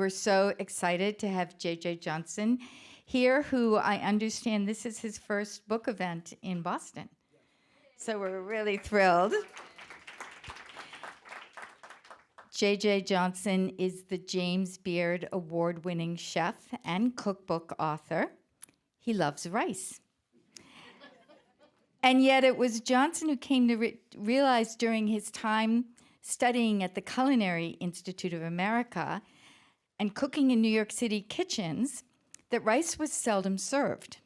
We're so excited to have J.J. Johnson here, who I understand this is his first book event in Boston. So we're really thrilled. J.J. Johnson is the James Beard Award-winning chef and cookbook author. He loves rice. And yet it was Johnson who came to realize during his time studying at the Culinary Institute of America and cooking in New York City kitchens that rice was seldom served.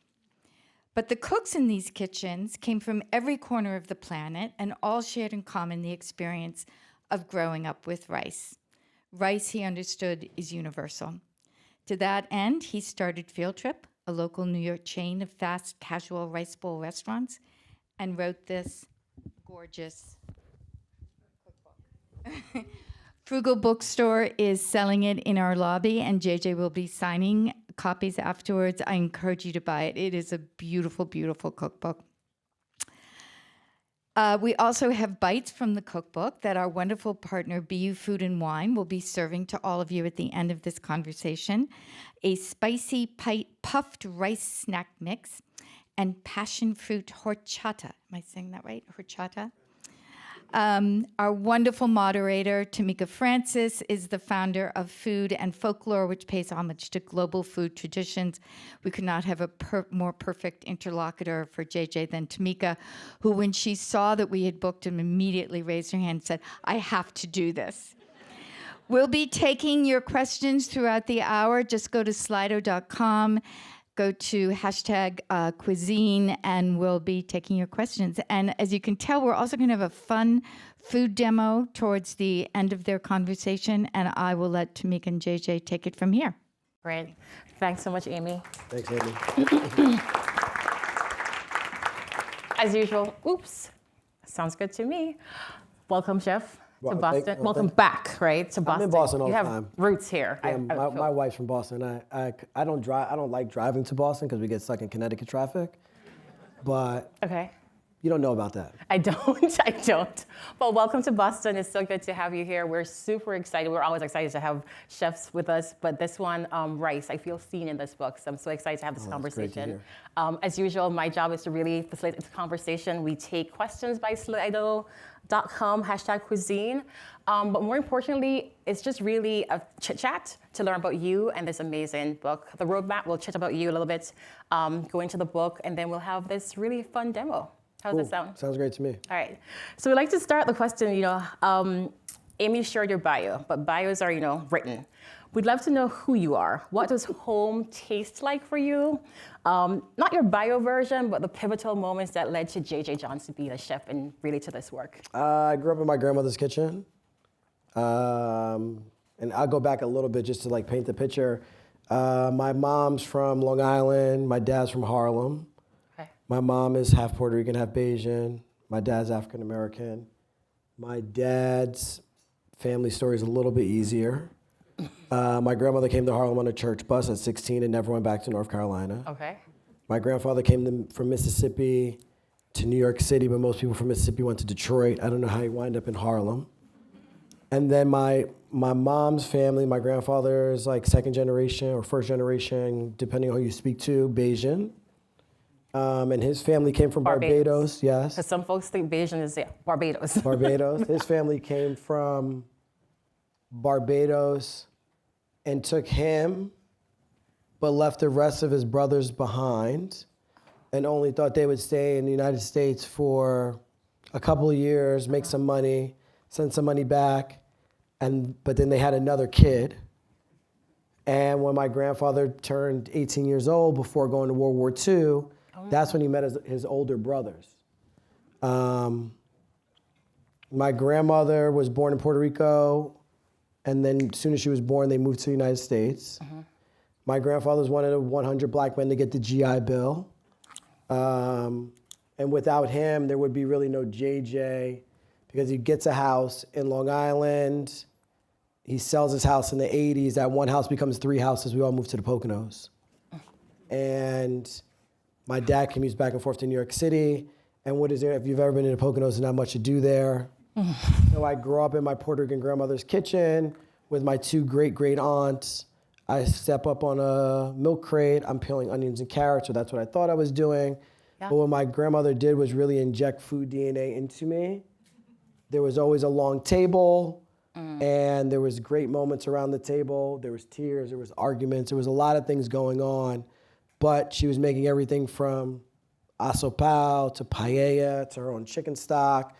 But the cooks in these kitchens came from every corner of the planet and all shared in common the experience of growing up with rice. Rice, he understood, is universal. To that end, he started Fieldtrip, a local New York chain of fast, casual rice bowl restaurants, and wrote this gorgeous cookbook. Frugal Bookstore is selling it in our lobby, and JJ will be signing copies afterwards. I encourage you to buy it. It is a beautiful, beautiful cookbook. We also have bites from the cookbook that our wonderful partner, BU Food and Wine, will be serving to all of you at the end of this conversation. A spicy puffed rice snack mix and passion fruit horchata. Am I saying that right? Horchata? Our wonderful moderator, Tamika Francis, is the founder of Food and Folklore, which pays homage to global food traditions. We could not have a more perfect interlocutor for JJ than Tamika, who, when she saw that we had booked him, immediately raised her hand and said, "I have to do this." We'll be taking your questions throughout the hour. Just go to slido.com. Go to hashtag cuisine, and we'll be taking your questions. And as you can tell, we're also going to have a fun food demo towards the end of their conversation, and I will let Tamika and JJ take it from here. Great. Thanks so much, Amy. Thanks, Amy. As usual, oops, sounds good to me. Welcome, Chef, to Boston. Welcome back, right, to Boston. I'm in Boston all the time. You have roots here. Yeah, my wife's from Boston. I don't drive. I don't like driving to Boston because we get stuck in Connecticut traffic. But okay. You don't know about that. I don't. Well, welcome to Boston. It's so good to have you here. We're super excited. We're always excited to have chefs with us, but this one, rice, I feel seen in this book. So I'm so excited to have this conversation. As usual, my job is to really facilitate this conversation. We take questions by slido.com, hashtag cuisine. But more importantly, it's just really a chit chat to learn about you and this amazing book. The roadmap, we'll chat about you a little bit, go into the book, and then we'll have this really fun demo. How's that sound? Sounds great to me. All right. So we'd like to start the question, Amy shared your bio, but bios are, written. We'd love to know who you are. What does home taste like for you? Not your bio version, but the pivotal moments that led to J.J. Johnson being a chef and really to this work. I grew up in my grandmother's kitchen. And I'll go back a little bit just to paint the picture. My mom's from Long Island. My dad's from Harlem. My mom is half Puerto Rican, half Bayesian. My dad's African American. My dad's family story is a little bit easier. My grandmother came to Harlem on a church bus at 16 and never went back to North Carolina. Okay. My grandfather came from Mississippi to New York City, but most people from Mississippi went to Detroit. I don't know how he wound up in Harlem. And then my mom's family, my grandfather is second generation or first generation, depending on who you speak to, Bayesian. And his family came from Barbados, yes. Because some folks think Bayesian is Barbados. Barbados. His family came from Barbados and took him, but left the rest of his brothers behind and only thought they would stay in the United States for a couple of years, make some money, send some money back, but then they had another kid. And when my grandfather turned 18 years old before going to World War II, that's when he met his older brothers. My grandmother was born in Puerto Rico, and then as soon as she was born, they moved to the United States. Mm-hmm. My grandfather was one of the 100 black men to get the GI Bill. And without him, there would be really no JJ, because he gets a house in Long Island. He sells his house in the 80s. That one house becomes 3 houses. We all moved to the Poconos. And my dad commutes back and forth to New York City. And what is there? If you've ever been in the Poconos, there's not much to do there. So I grew up in my Puerto Rican grandmother's kitchen with my two great aunts. I step up on a milk crate. I'm peeling onions and carrots, so that's what I thought I was doing. Yeah. But what my grandmother did was really inject food DNA into me. There was always a long table, and there was great moments around the table. There was tears, there was arguments, there was a lot of things going on. But she was making everything from asopao to paella to her own chicken stock.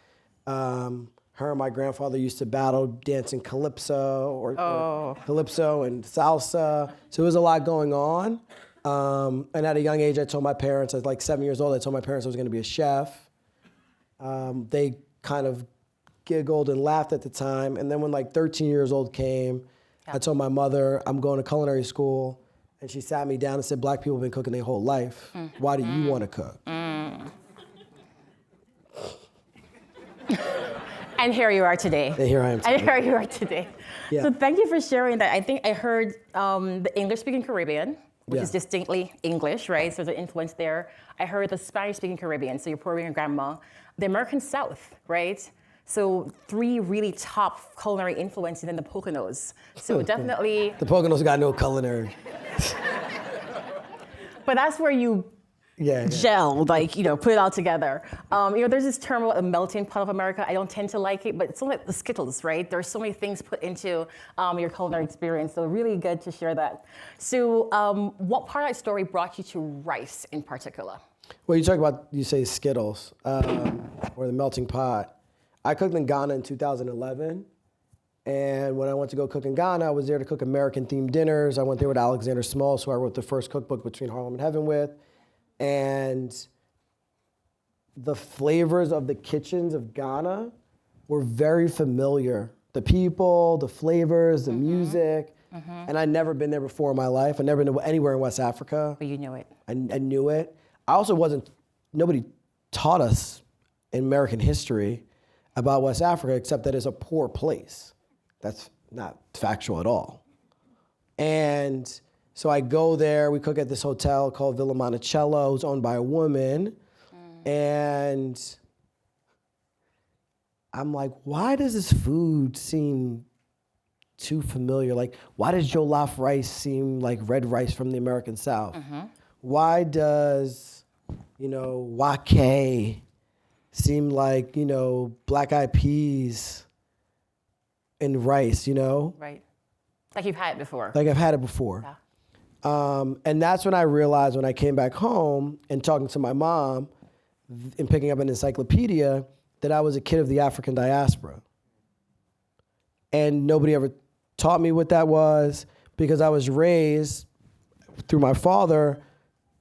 Her and my grandfather used to battle dancing calypso or calypso and salsa. So there was a lot going on. And at a young age, I told my parents, I was like 7 years old, I told my parents I was gonna be a chef. They kind of giggled and laughed at the time. And then when like 13 years old came, I told my mother, I'm going to culinary school. And she sat me down and said, Black people have been cooking their whole life. Why do you want to cook? And here you are today. And here I am today. And here you are today. Yeah. So thank you for sharing that. I think I heard the English-speaking Caribbean, which is Yeah. distinctly English, right? So there's an influence there. I heard the Spanish-speaking Caribbean, so your Puerto Rican grandma. The American South, right? So 3 really top culinary influences in the Poconos. So definitely, The Poconos got no culinary. but that's where you Yeah. gel, like, put it all together. There's this term about a melting pot of America. I don't tend to like it, but it's like the Skittles, right? There's so many things put into your culinary experience, so really good to share that. So what part of that story brought you to rice in particular? Well, you talk about, you say Skittles, or the melting pot. I cooked in Ghana in 2011. And when I went to go cook in Ghana, I was there to cook American-themed dinners. I went there with Alexander Smalls, who I wrote the first cookbook Between Harlem and Heaven with. And the flavors of the kitchens of Ghana were very familiar. The people, the flavors, the music. And I'd never been there before in my life. I'd never been anywhere in West Africa. But you knew it. I knew it. I also nobody taught us in American history about West Africa except that it's a poor place. That's not factual at all. And so I go there, we cook at this hotel called Villa Monticello, it's owned by a woman. And I'm like, why does this food seem too familiar? Like, why does jollof rice seem like red rice from the American South? Why does, wake seem like, black-eyed peas and rice, Right. Like you've had it before. Like I've had it before. Yeah. And that's when I realized when I came back home and talking to my mom and picking up an encyclopedia that I was a kid of the African diaspora. And nobody ever taught me what that was because I was raised through my father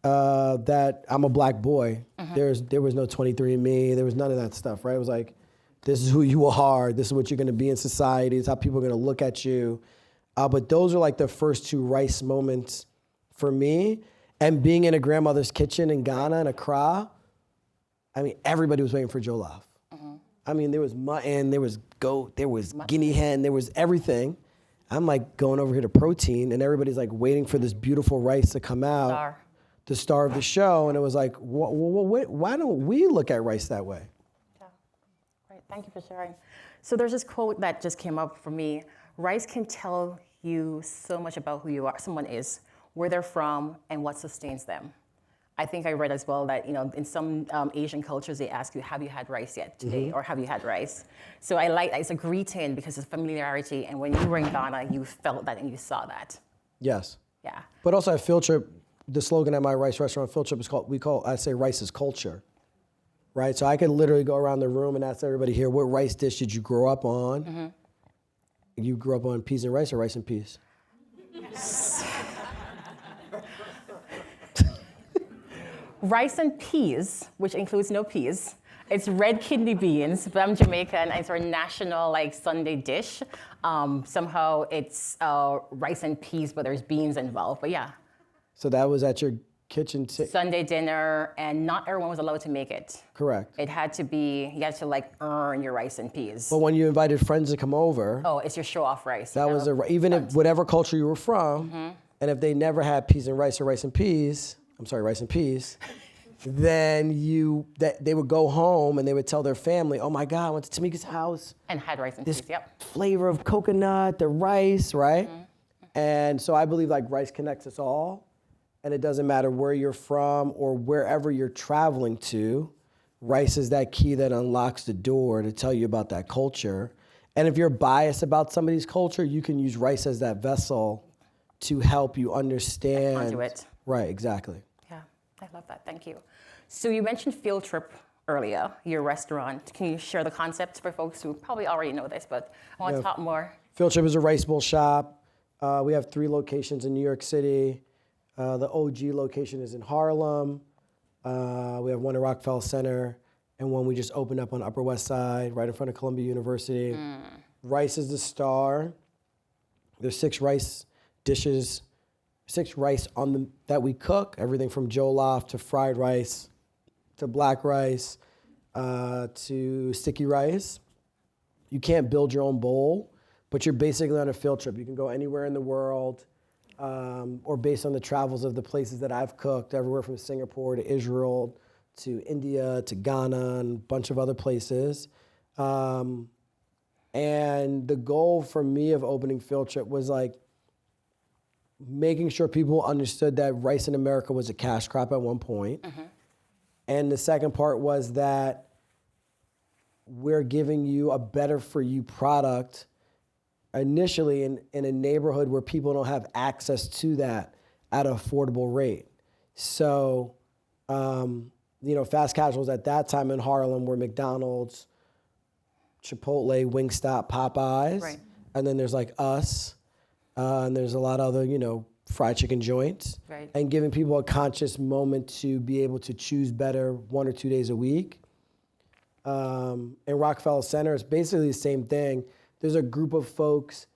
that I'm a Black boy. There was no 23andMe. There was none of that stuff, right? It was like, this is who you are. This is what you're going to be in society. This is how people are going to look at you. But those are like the first 2 rice moments for me. And being in a grandmother's kitchen in Ghana and Accra, I mean, everybody was waiting for jollof. I mean, there was mutton, there was goat, there was guinea hen, there was everything. I'm like going over here to protein, and everybody's like waiting for this beautiful rice to come out, the star of the show. And it was like, why don't we look at rice that way? Yeah. Right. Thank you for sharing. So there's this quote that just came up for me. Rice can tell you so much about who you are, someone is, where they're from, and what sustains them. I think I read as well that, in some Asian cultures, they ask you, have you had rice yet today? Or have you had rice? So I like that. It's a greeting because it's familiarity. And when you were in Ghana, you felt that and you saw that. Yes. Yeah. But also at Fieldtrip, the slogan at my rice restaurant, Fieldtrip, is I say rice is culture. Right? So I could literally go around the room and ask everybody here, what rice dish did you grow up on? You grew up on peas and rice or rice and peas? Rice and peas, which includes no peas. It's red kidney beans, but I'm Jamaican, and it's our national Sunday dish. Somehow it's rice and peas, but there's beans involved. But yeah. So that was at your kitchen? Sunday dinner, and not everyone was allowed to make it. Correct. It had to be, you had to earn your rice and peas. But when you invited friends to come over, it's your show off rice. that was even if whatever culture you were from, and if they never had peas and rice or rice and peas, I'm sorry, rice and peas, then they would go home and they would tell their family, oh my God, I went to Tamika's house. And had rice and This peas, yep. flavor of coconut, the rice, right? And so I believe like rice connects us all. And it doesn't matter where you're from or wherever you're traveling to, rice is that key that unlocks the door to tell you about that culture. And if you're biased about somebody's culture, you can use rice as that vessel to help you understand. Conduit. Right, exactly. Yeah, I love that. Thank you. So you mentioned Fieldtrip earlier, your restaurant. Can you share the concept for folks who probably already know this, but I want to talk more? Fieldtrip is a rice bowl shop. We have 3 locations in New York City. The OG location is in Harlem. We have one in Rockefeller Center and one we just opened up on Upper West Side, right in front of Columbia University. Rice is the star. There's 6 rice dishes, 6 rice that we cook, everything from jollof to fried rice to black rice to sticky rice. You can't build your own bowl, but you're basically on a field trip. You can go anywhere in the world. Or based on the travels of the places that I've cooked, everywhere from Singapore to Israel to India to Ghana and a bunch of other places. And the goal for me of opening Fieldtrip was like making sure people understood that rice in America was a cash crop at one point. And the second part was that we're giving you a better for you product initially in a neighborhood where people don't have access to that at an affordable rate. So, fast casuals at that time in Harlem were McDonald's, Chipotle, Wingstop, Popeyes. Right. And then there's like us, and there's a lot of other, fried chicken joints. Right. And giving people a conscious moment to be able to choose better 1 or 2 days a week. In Rockefeller Center, it's basically the same thing. There's a group of folks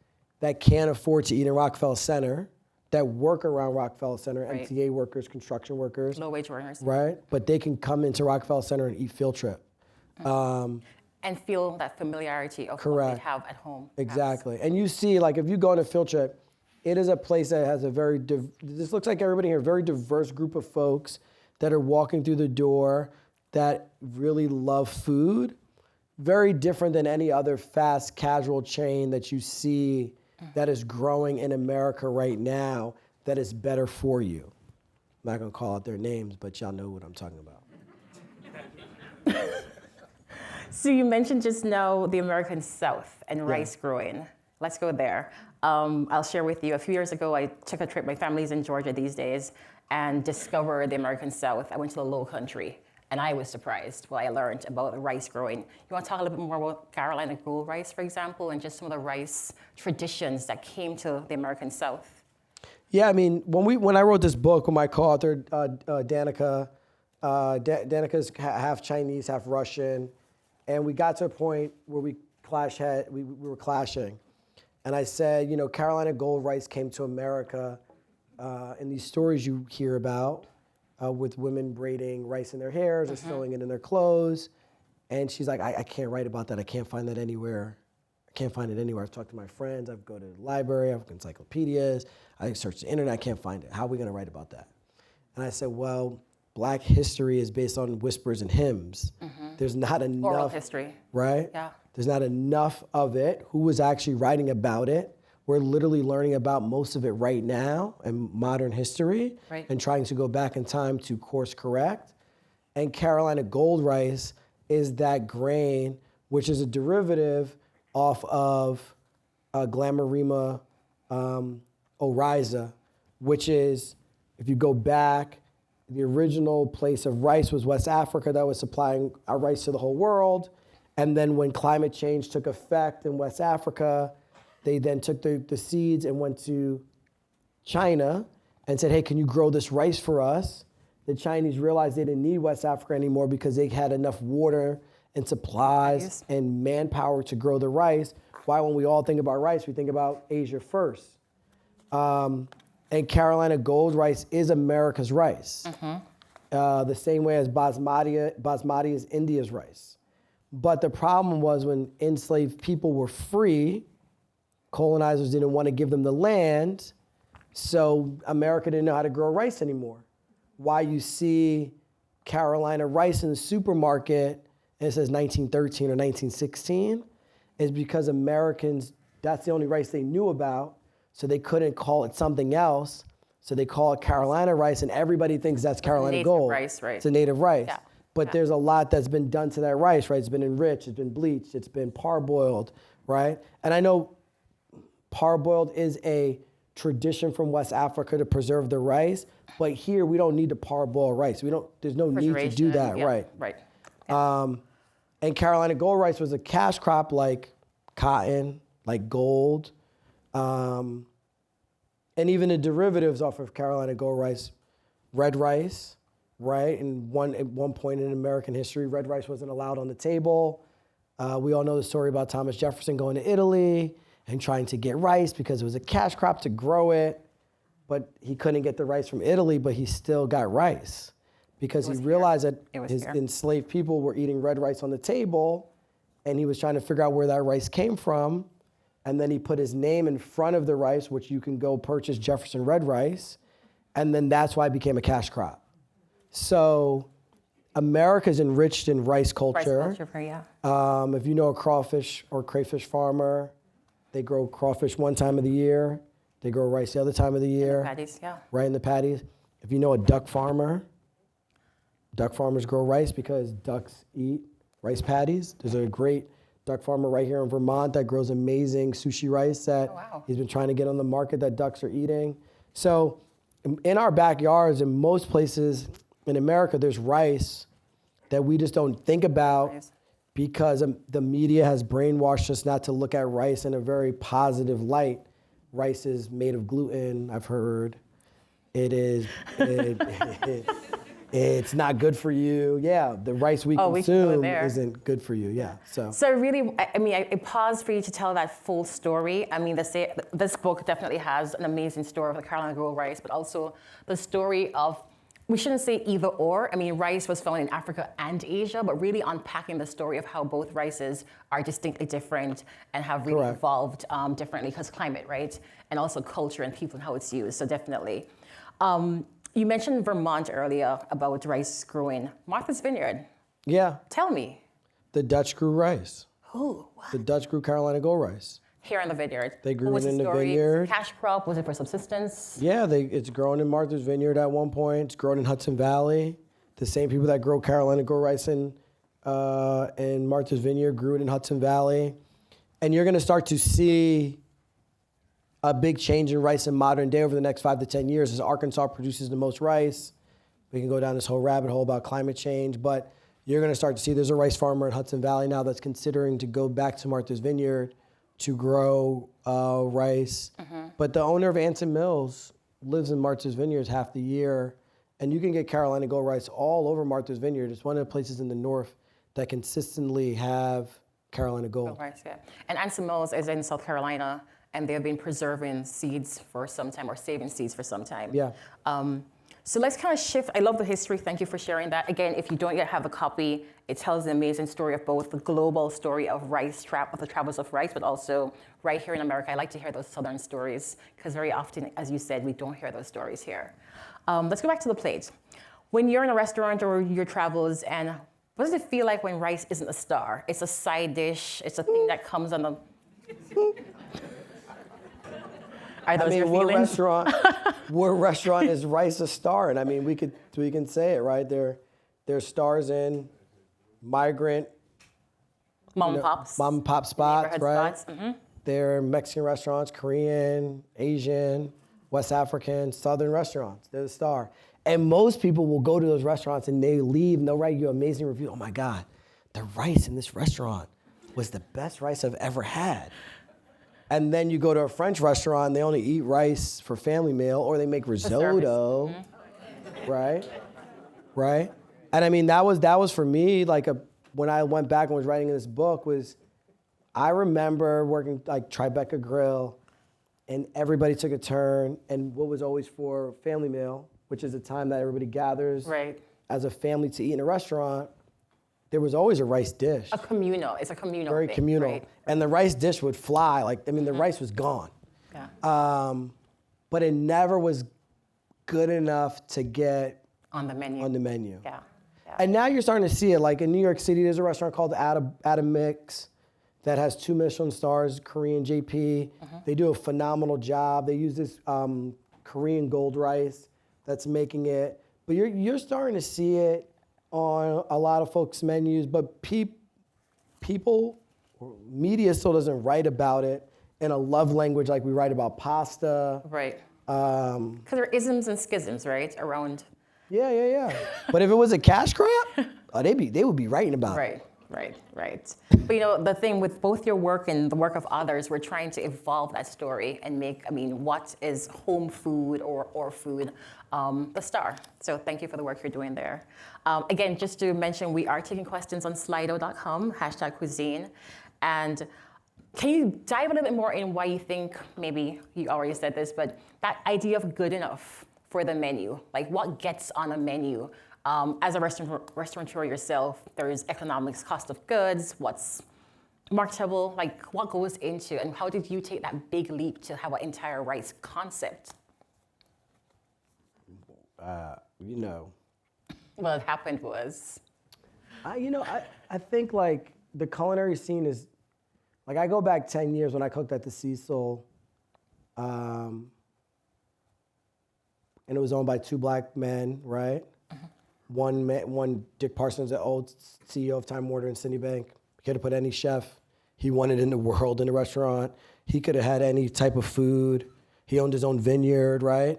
that can't afford to eat in Rockefeller Center that work around Rockefeller Center, Right. MTA workers, construction workers, Low-wage earners. right? But they can come into Rockefeller Center and eat Fieldtrip. And feel that familiarity of what Correct. they have at home. perhaps. Exactly. And you see, like, if you go on a Fieldtrip, it is a place that has a very, this looks like everybody here, a very diverse group of folks that are walking through the door that really love food. Very different than any other fast casual chain that you see that is growing in America right now that is better for you. I'm not gonna call out their names, but y'all know what I'm talking about. So you mentioned just now the American South and rice growing. Let's go there. I'll share with you, a few years ago, I took a trip, my family's in Georgia these days, and discovered the American South. I went to the Low Country, and I was surprised what I learned about rice growing. You want to talk a little bit more about Carolina gold rice, for example, and just some of the rice traditions that came to the American South? Yeah, I mean, when I wrote this book with my co-author, Danica, Danica's half Chinese, half Russian, and we got to a point where we were clashing. And I said, Carolina gold rice came to America in these stories you hear about with women braiding rice in their hairs or sewing it in their clothes. And she's like, I can't write about that. I can't find that anywhere. I can't find it anywhere. I've talked to my friends. I've go to the library. I've encyclopedias. I searched the internet. I can't find it. How are we going to write about that? And I said, well, Black history is based on whispers and hymns. There's not enough. Oral history. Right? Yeah. There's not enough of it. Who was actually writing about it? We're literally learning about most of it right now in modern history and trying to go back in time to course correct. And Carolina gold rice is that grain, which is a derivative off of Glamourima oryza, which is, if you go back, the original place of rice was West Africa that was supplying our rice to the whole world. And then when climate change took effect in West Africa, they then took the seeds and went to China and said, hey, can you grow this rice for us? The Chinese realized they didn't need West Africa anymore because they had enough water and supplies and manpower to grow the rice. Why, when we all think about rice, we think about Asia first. And Carolina gold rice is America's rice. The same way as basmati is India's rice. But the problem was when enslaved people were free, colonizers didn't want to give them the land, so America didn't know how to grow rice anymore. Why you see Carolina rice in the supermarket, and it says 1913 or 1916, is because Americans, that's the only rice they knew about, so they couldn't call it something else. So they call it Carolina rice, and everybody thinks that's Carolina Gold. Rice, right. It's a native rice. Yeah. But there's a lot that's been done to that rice, right? It's been enriched, it's been bleached, it's been parboiled, right? And I know parboiled is a tradition from West Africa to preserve the rice, but here we don't need to parboil rice. There's no need to do that, yeah, right? Right. And Carolina Gold rice was a cash crop like cotton, like gold, and even the derivatives off of Carolina Gold rice, red rice, right? And at one point in American history, red rice wasn't allowed on the table. We all know the story about Thomas Jefferson going to Italy and trying to get rice because it was a cash crop to grow it, but he couldn't get the rice from Italy, but he still got rice because he realized that his enslaved people were eating red rice on the table, and he was trying to figure out where that rice came from. And then he put his name in front of the rice, which you can go purchase Jefferson red rice. And then that's why it became a cash crop. So America's enriched in rice culture. Rice culture, yeah. If you know a crawfish or crayfish farmer, they grow crawfish one time of the year. They grow rice the other time of the year. Patties, yeah. Right in the patties. If you know a duck farmers grow rice because ducks eat rice patties. There's a great duck farmer right here in Vermont that grows amazing sushi rice that he's been trying to get on the market that ducks are eating. So in our backyards, in most places in America, there's rice that we just don't think about because the media has brainwashed us not to look at rice in a very positive light. Rice is made of gluten, I've heard. It's not good for you. Yeah, the rice we consume isn't good for you. Yeah. So really, I mean, I paused for you to tell that full story. I mean, this book definitely has an amazing story of the Carolina Gold rice, but also the story of, we shouldn't say either or. I mean, rice was found in Africa and Asia, but really unpacking the story of how both rices are distinctly different and have really evolved differently because climate, right? And also culture and people and how it's used. So definitely. You mentioned Vermont earlier about rice growing. Martha's Vineyard. Yeah. Tell me. The Dutch grew rice. Who? What? The Dutch grew Carolina Gold rice. Here in the vineyard. They grew it in the vineyard. Cash crop? Was it for subsistence? Yeah, it's grown in Martha's Vineyard at one point. It's grown in Hudson Valley. The same people that grow Carolina Gold rice in Martha's Vineyard grew it in Hudson Valley. And you're going to start to see a big change in rice in modern day over the next 5 to 10 years as Arkansas produces the most rice. We can go down this whole rabbit hole about climate change, but you're going to start to see there's a rice farmer in Hudson Valley now that's considering to go back to Martha's Vineyard to grow rice. But the owner of Anson Mills lives in Martha's Vineyard half the year, and you can get Carolina Gold rice all over Martha's Vineyard. It's one of the places in the north that consistently have Carolina Gold. Rice, yeah. And Anson Mills is in South Carolina, and they've been preserving seeds for some time or saving seeds for some time. Yeah. So let's kind of shift. I love the history. Thank you for sharing that. Again, if you don't yet have a copy, it tells the amazing story of both the global story of rice, of the travels of rice, but also right here in America. I like to hear those Southern stories because very often, as you said, we don't hear those stories here. Let's go back to the plate. When you're in a restaurant or your travels, and what does it feel like when rice isn't a star? It's a side dish. It's a thing that comes on the... Are those your feelings? What restaurant is rice a star? And I mean, we can say it, right? They're stars in migrant mom and pop spots, right? They're Mexican restaurants, Korean, Asian, West African, Southern restaurants. They're the star. And most people will go to those restaurants and they leave and they'll write you an amazing review. Oh my God, the rice in this restaurant was the best rice I've ever had. And then you go to a French restaurant, they only eat rice for family meal, or they make risotto, right? Right? And I mean, that was for me, when I went back and was writing this book, I remember working like Tribeca Grill, and everybody took a turn, and what was always for family meal, which is a time that everybody gathers as a family to eat in a restaurant, there was always a rice dish. It's a communal Very thing, communal. Right? And the rice dish would fly. The rice was gone. Yeah. But it never was good enough to get on the menu. Yeah. And now you're starting to see it. Like in New York City, there's a restaurant called Adam Mix that has 2 Michelin stars, Korean JP. They do a phenomenal job. They use this Korean gold rice that's making it. But you're starting to see it on a lot of folks' menus, but people, media still doesn't write about it in a love language like we write about pasta. Right. Because there are isms and schisms, right, around. Yeah. But if it was a cash grab, they would be writing about it. Right. But the thing with both your work and the work of others, we're trying to evolve that story and make, what is home food or food the star. So thank you for the work you're doing there. Again, just to mention, we are taking questions on slido.com, #cuisine. And can you dive a little bit more in why you think, maybe you already said this, but that idea of good enough for the menu, like what gets on a menu? As a restaurateur yourself, there is economics, cost of goods, what's marketable, like what goes into, and how did you take that big leap to have an entire rice concept? What happened was? I think like the culinary scene is, like I go back 10 years when I cooked at the Cecil, and it was owned by 2 black men, right? One Dick Parsons, the old CEO of Time Warner and Citibank. He could have put any chef he wanted in the world in the restaurant. He could have had any type of food. He owned his own vineyard, right?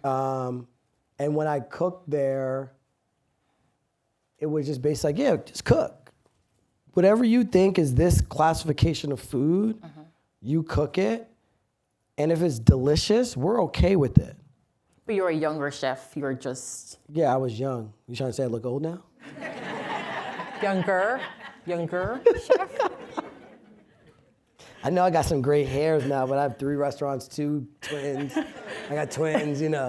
And when I cooked there, it was just based like, just cook. Whatever you think is this classification of food, you cook it. And if it's delicious, we're okay with it. But you're a younger chef, you're just... Yeah, I was young. You trying to say I look old now? Younger chef? I know I got some gray hairs now, but I have 3 restaurants, 2 twins. I got twins, And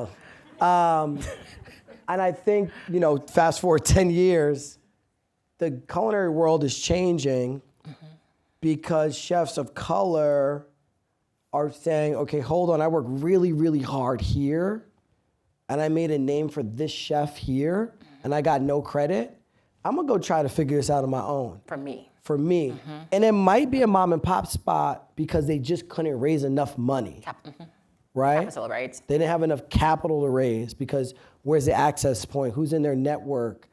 I think, fast forward 10 years, the culinary world is changing because chefs of color are saying, okay, hold on, I work really, really hard here, and I made a name for this chef here, and I got no credit. I'm gonna go try to figure this out on my own. For me. And it might be a mom and pop spot because they just couldn't raise enough money, right? Capital, right? They didn't have enough capital to raise because where's the access point? Who's in their network?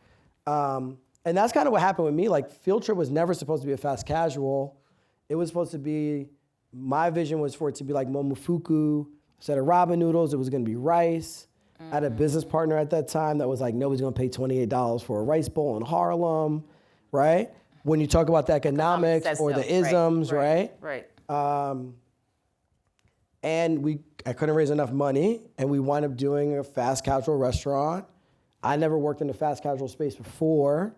And that's kind of what happened with me. Like Fieldtrip was never supposed to be a fast casual. It was supposed to be, my vision was for it to be like Momofuku, instead of ramen noodles, it was gonna be rice. I had a business partner at that time that was like, nobody's gonna pay $28 for a rice bowl in Harlem, right? When you talk about the economics or the isms, right? And I couldn't raise enough money, and we wound up doing a fast casual restaurant. I never worked in the fast casual space before.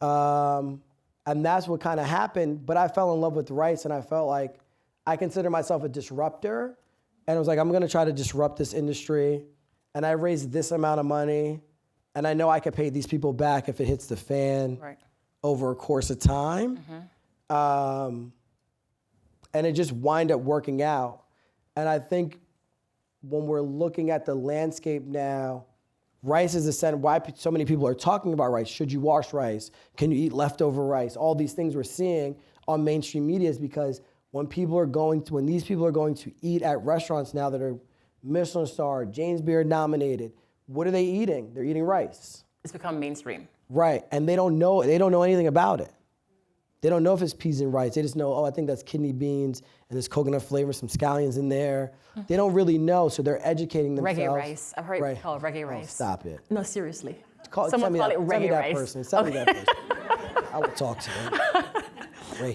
And that's what kind of happened, but I fell in love with rice, and I felt like I consider myself a disruptor, and I was like, I'm gonna try to disrupt this industry, and I raised this amount of money, and I know I could pay these people back if it hits the fan over a course of time. And it just wind up working out. And I think when we're looking at the landscape now, rice is a center. Why so many people are talking about rice? Should you wash rice? Can you eat leftover rice? All these things we're seeing on mainstream media is because when these people are going to eat at restaurants now that are Michelin star, James Beard nominated, what are they eating? They're eating rice. It's become mainstream. Right, and they don't know anything about it. They don't know if it's peas and rice. They just know, I think that's kidney beans and there's coconut flavor, some scallions in there. They don't really know, so they're educating themselves. Reggae rice. I've heard it called reggae rice. Stop it. No, seriously. Someone call it reggae rice. Send me that person. I will talk to them.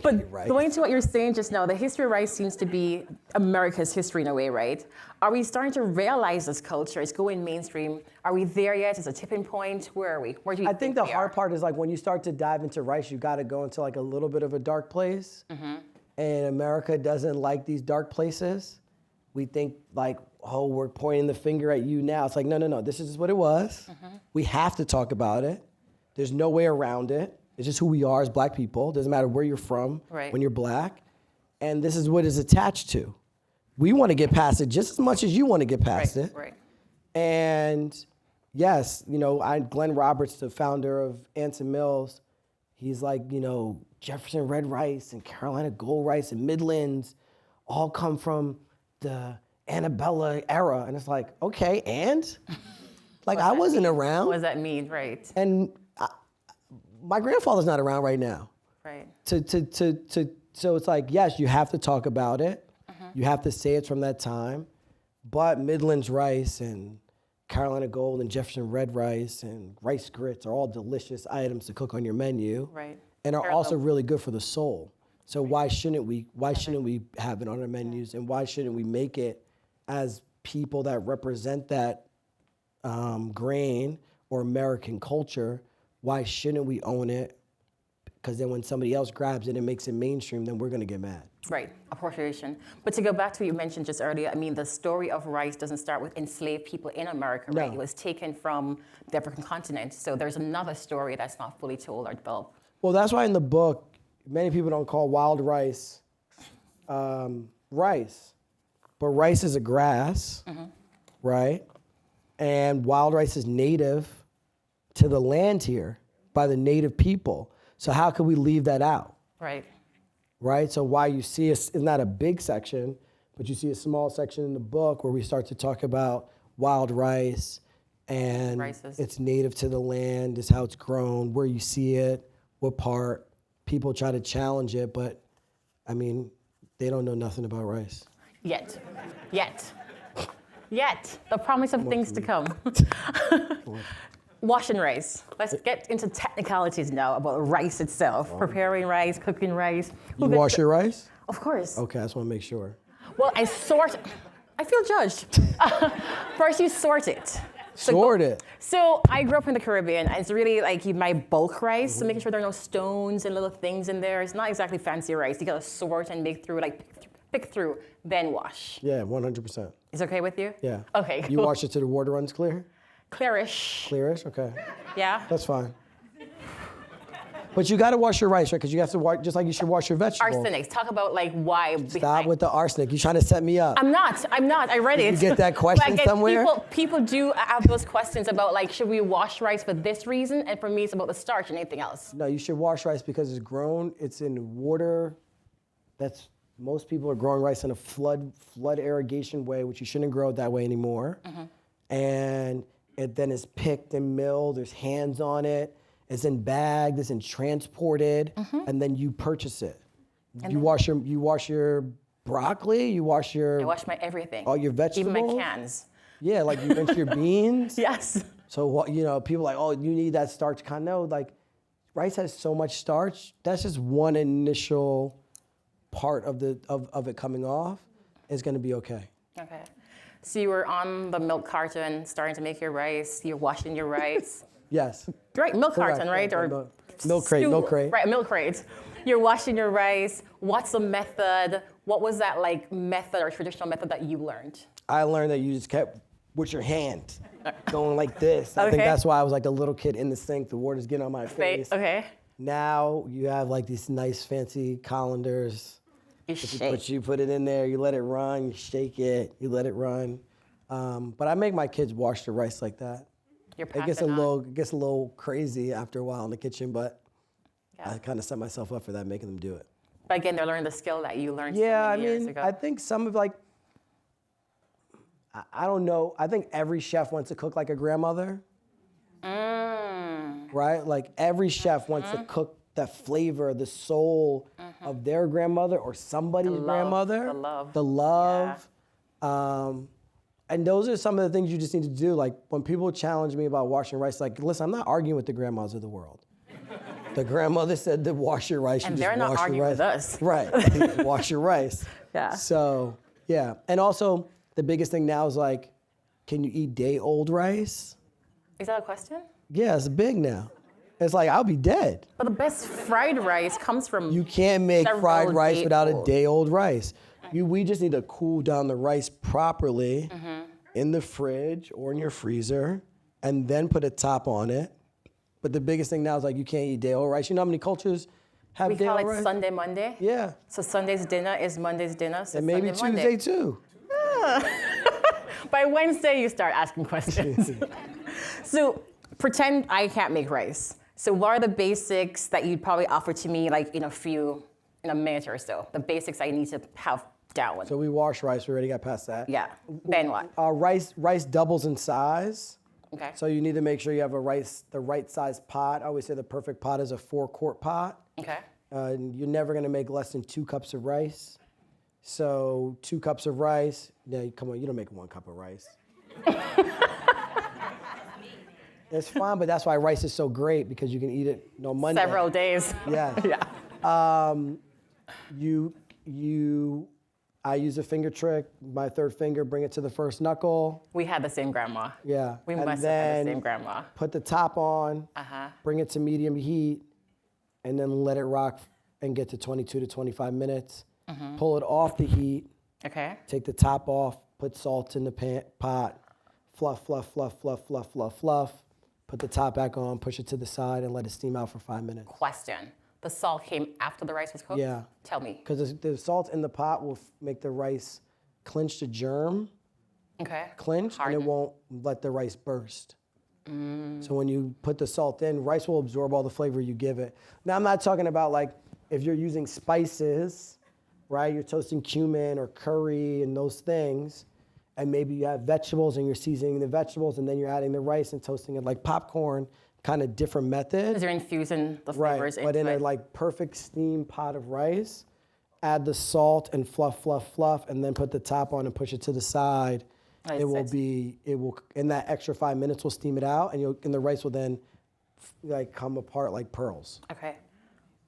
But going to what you're saying just now, the history of rice seems to be America's history in a way, right? Are we starting to realize this culture is going mainstream? Are we there yet? Is it a tipping point? Where are we? Where do you think we are? I think the hard part is like when you start to dive into rice, you got to go into like a little bit of a dark place. And America doesn't like these dark places. We think like, oh, we're pointing the finger at you now. It's like, no, this is just what it was. We have to talk about it. There's no way around it. It's just who we are as black people. Doesn't matter where you're from when you're black. And this is what it's attached to. We want to get past it just as much as you want to get past it. And yes, Glenn Roberts, the founder of Anson Mills, he's like, Jefferson red rice and Carolina gold rice and Midlands all come from the Annabella era. And it's like, okay, and? Like, I wasn't around. What does that mean, right? And my grandfather's not around right now. Right. So it's like, yes, you have to talk about it. You have to say it's from that time. But Midlands rice and Carolina Gold and Jefferson red rice and rice grits are all delicious items to cook on your menu. Right. And are also really good for the soul. So why shouldn't we have it on our menus, and why shouldn't we make it as people that represent that grain or American culture? Why shouldn't we own it? Because then when somebody else grabs it and makes it mainstream, then we're gonna get mad. Right, appropriation. But to go back to what you mentioned just earlier, I mean, the story of rice doesn't start with enslaved people in America, right? No. It was taken from the African continent. So there's another story that's not fully told or developed. Well, that's why in the book, many people don't call wild rice rice. But rice is a grass, right? And wild rice is native to the land here by the native people. So how could we leave that out? Right. Right? So why you see it's not a big section, but you see a small section in the book where we start to talk about wild rice and it's native to the land, is how it's grown, where you see it, what part. People try to challenge it, but I mean, they don't know nothing about rice. Yet. The promise of things to come. Washing rice. Let's get into technicalities now about rice itself. Preparing rice, cooking rice. You wash your rice? Of course. Okay, I just want to make sure. Well, I feel judged. First, you sort it. Sort it. So I grew up in the Caribbean, and it's really like you buy bulk rice, so making sure there are no stones and little things in there. It's not exactly fancy rice. You gotta sort and make through, pick through, then wash. Yeah, 100%. Is it okay with you? Yeah. Okay, You cool. wash it till the water runs clear? Clearish. Clearish? Okay. Yeah? That's fine. But you gotta wash your rice, right? Because you have to wash, just like you should wash your vegetables. Arsenic. Talk about why. Stop with the arsenic. You trying to set me up. I'm not. I read it. You get that question somewhere? People do have those questions about should we wash rice for this reason? And for me, it's about the starch and anything else. No, you should wash rice because it's grown. It's in water. Most people are growing rice in a flood irrigation way, which you shouldn't grow it that way anymore. And it then is picked and milled. There's hands on it. It's in bagged. It's in transported, and then you purchase it. You wash your broccoli. You wash your. I wash my everything. All your vegetables. Even my cans. Yeah, like you rinse your beans. Yes. So people are like, oh, you need that starch. No, rice has so much starch. That's just one initial part of it coming off. It's gonna be okay. Okay. So you were on the milk carton, starting to make your rice. You're washing your rice. Yes. Right, milk Correct. carton, right? Or milk crate. Right, a milk crate. You're washing your rice. What's the method? What was that method or traditional method that you learned? I learned that you just kept with your hand going like this. I think that's why I was like a little kid in the sink. The water's getting on my face. Okay. Now you have these nice fancy colanders. You put it in there. You let it run. You shake it. You let it run. But I make my kids wash the rice like that. It gets a little crazy after a while in the kitchen, but I kind of set myself up for that, making them do it. But again, they're learning the skill that you learned so many years ago. I think some of I don't know. I think every chef wants to cook like a grandmother. Right? Like every chef wants to cook that flavor, the soul of their grandmother or somebody's grandmother. The love. And those are some of the things you just need to do. Like when people challenge me about washing rice, listen, I'm not arguing with the grandmas of the world. The grandmother said to wash your rice. And they're not arguing with us. Right. Wash your rice. Yeah. So, yeah. And also, the biggest thing now is can you eat day-old rice? Is that a question? Yeah, it's big now. It's I'll be dead. But the best fried rice comes from. You can't make fried rice without a day-old rice. We just need to cool down the rice properly in the fridge or in your freezer, and then put a top on it. But the biggest thing now is you can't eat day-old rice. You know how many cultures have day-old rice? We call it Sunday, Monday. Yeah. So Sunday's dinner is Monday's dinner. So and maybe Sunday, Tuesday too. By Wednesday, you start asking questions. So pretend I can't make rice. So what are the basics that you'd probably offer to me, like in a minute or so? The basics I need to have down. So we wash rice. We already got past that. Yeah. Then what? Rice doubles in size. Okay. So you need to make sure you have the right size pot. I always say the perfect pot is a 4-quart pot. Okay. You're never gonna make less than 2 cups of rice. So 2 cups of rice. Yeah, come on, you don't make 1 cup of rice. It's fine, but that's why rice is so great because you can eat it on Monday. Several days. Yeah. Yeah. I use a finger trick, my third finger, bring it to the first knuckle. We had the same grandma. Yeah. We and must have had the then same grandma. Put the top on, bring it to medium heat, and then let it rock and get to 22 to 25 minutes. Pull it off the heat. Okay. Take the top off, put salt in the pot, fluff, fluff, fluff, fluff, fluff, fluff, fluff. Put the top back on, push it to the side, and let it steam out for 5 minutes. Question. The salt came after the rice was cooked? Yeah. Tell me. Because the salt in the pot will make the rice clinch the germ, Okay. clinch, Harden. and it won't let the rice burst. So when you put the salt in, rice will absorb all the flavor you give it. Now, I'm not talking about like if you're using spices, right? You're toasting cumin or curry and those things, and maybe you have vegetables and you're seasoning the vegetables and then you're adding the rice and toasting it like popcorn, kind of different methods. Because you're infusing the Right, flavors but in into a it. like perfect steam pot of rice, add the salt and fluff, fluff, fluff, and then put the top on and push it to the side. Nice. It will, in that extra 5 minutes, we'll steam it out, and the rice will then like come apart like pearls. Okay.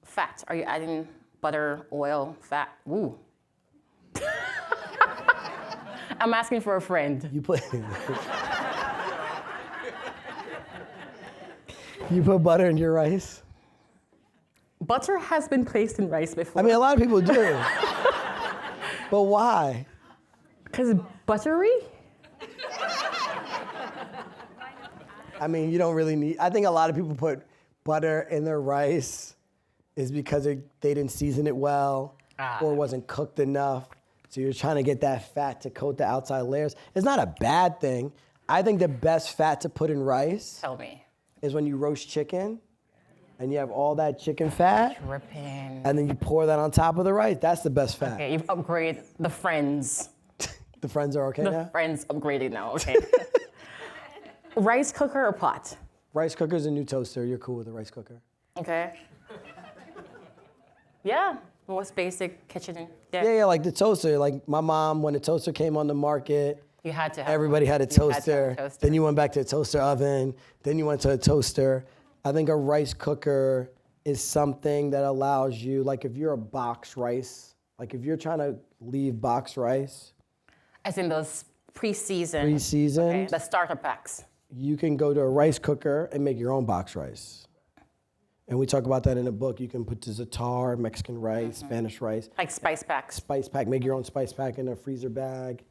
Fat. Are you adding butter, oil, fat? Ooh. I'm asking for a friend. You put, you put butter in your rice? Butter has been placed in rice before. I mean, a lot of people do. But why? Because buttery? I mean, you don't really need, I think a lot of people put butter in their rice is because they didn't season it well or wasn't cooked enough. So you're trying to get that fat to coat the outside layers. It's not a bad thing. I think the best fat to put in rice Tell me. is when you roast chicken and you have all that chicken fat Dripping. and then you pour that on top of the rice. That's the best fat. Okay, you've upgraded the friends. The friends are okay The now? friends upgraded now, okay. Rice cooker or pot? Rice cooker's a new toaster. You're cool with a rice cooker. Okay. Yeah, most basic kitchen. Yeah, like the toaster. Like my mom, when the toaster came on the market, You had to have everybody had a you had to have toaster. a toaster. Then you went back to a toaster oven. Then you went to a toaster. I think a rice cooker is something that allows you, like if you're a box rice, like if you're trying to leave box rice, As in those pre-seasoned. Pre-seasoned. Okay, the starter packs. you can go to a rice cooker and make your own box rice. And we talk about that in the book. You can put the za'atar, Mexican rice, Spanish rice, Like spice packs. spice pack, make your own spice pack in a freezer bag,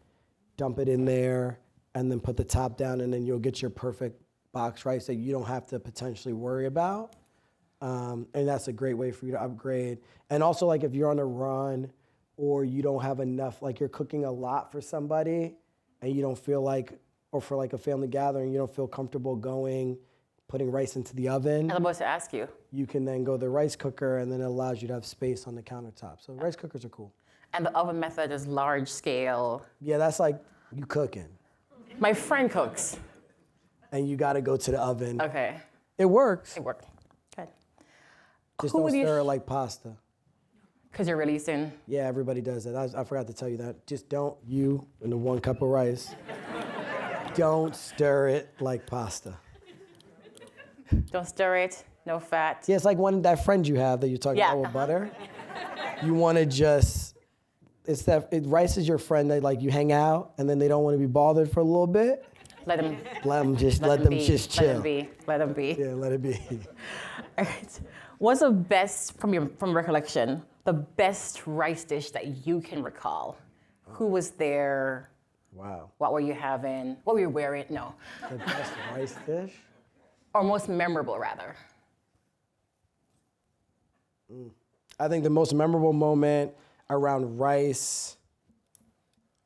dump it in there, and then put the top down, and then you'll get your perfect box rice that you don't have to potentially worry about. And that's a great way for you to upgrade. And also, like if you're on a run or you don't have enough, like you're cooking a lot for somebody and you don't feel like, or for like a family gathering, you don't feel comfortable putting rice into the oven, I'm supposed to ask you. you can then go to the rice cooker and then it allows you to have space on the countertop. So rice cookers are cool. And the oven method is large scale. Yeah, that's like you cooking My friend cooks. and you gotta go to the oven. Okay, It works, it worked. Good. just Who don't would you stir it like pasta. Because you're releasing. Yeah, everybody does that. I forgot to tell you that. Just don't, you in the 1 cup of rice, don't stir it like pasta. Don't stir it, no fat. Yeah, it's like that friend you have that you're talking Yeah, about with butter. You wanna just, rice is your friend that like you hang out and then they don't wanna be bothered for a little bit. Let them, Let them just be. chill. Let them be. Let them be. Yeah, let it be. All right. What's the best, from recollection, the best rice dish that you can recall? Who was there? Wow. What were you having? What were you wearing? No. The best rice dish? Or most memorable, rather. I think the most memorable moment around rice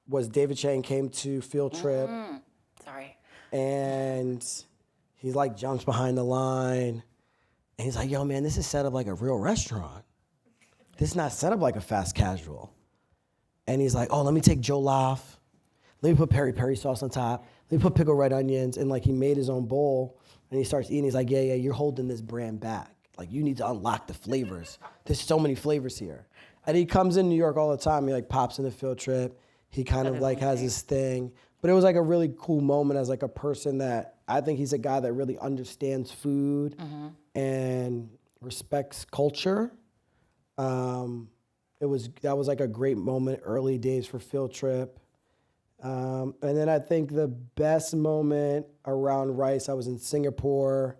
was David Chang came to Fieldtrip. Sorry. And he's like jumps behind the line. And he's like, yo, man, this is set up like a real restaurant. This is not set up like a fast casual. And he's like, oh, let me take jollof. Let me put peri-peri sauce on top. Let me put pickled red onions. And like he made his own bowl. And he starts eating. He's like, yeah, you're holding this brand back. Like you need to unlock the flavors. There's so many flavors here. And he comes in New York all the time. He like pops in the Fieldtrip. He kind of like has his thing. But it was like a really cool moment as like a person that I think he's a guy that really understands food and respects culture. That was like a great moment, early days for Fieldtrip. And then I think the best moment around rice, I was in Singapore